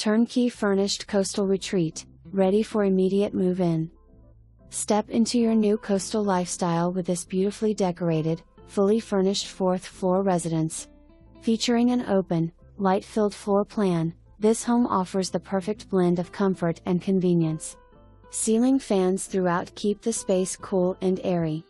Turnkey furnished coastal retreat, ready for immediate move-in. Step into your new coastal lifestyle with this beautifully decorated, fully furnished 4th floor residence. Featuring an open, light-filled floor plan, this home offers the perfect blend of comfort and convenience. Ceiling fans throughout keep the space cool and airy.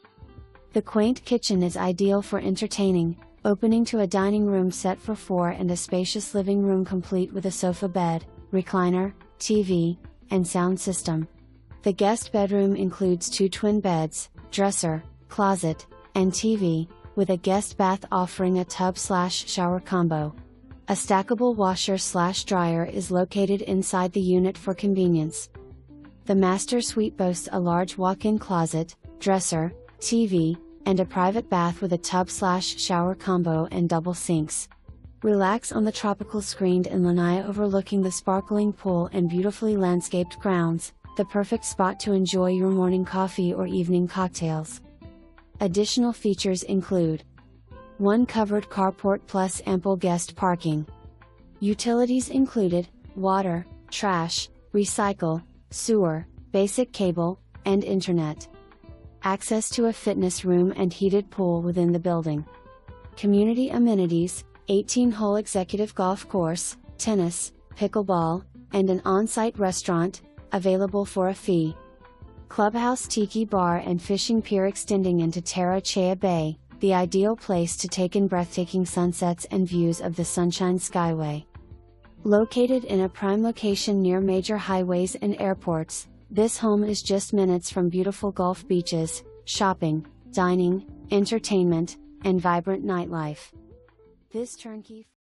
The quaint kitchen is ideal for entertaining, opening to a dining room set for 4 and a spacious living room complete with a sofa bed, recliner, TV, and sound system. The guest bedroom includes 2 twin beds, dresser, closet, and TV, with a guest bath offering a tub/shower combo. A stackable washer/dryer is located inside the unit for convenience. The master suite boasts a large walk-in closet, dresser, TV, and a private bath with a tub/shower combo and double sinks. Relax on the tropical screened and lanai overlooking the sparkling pool and beautifully landscaped grounds, the perfect spot to enjoy your morning coffee or evening cocktails. Additional features include 1 covered carport plus ample guest parking. Utilities included, water, trash, recycle, sewer, basic cable, and internet. Access to a fitness room and heated pool within the building. Community amenities, 18-hole executive golf course, tennis, pickleball, and an on-site restaurant, available for a fee. Clubhouse tiki bar and fishing pier extending into Terra Ceia Bay, the ideal place to take in breathtaking sunsets and views of the Sunshine Skyway. Located in a prime location near major highways and airports, this home is just minutes from beautiful Gulf beaches, shopping, dining, entertainment, and vibrant nightlife. This turnkey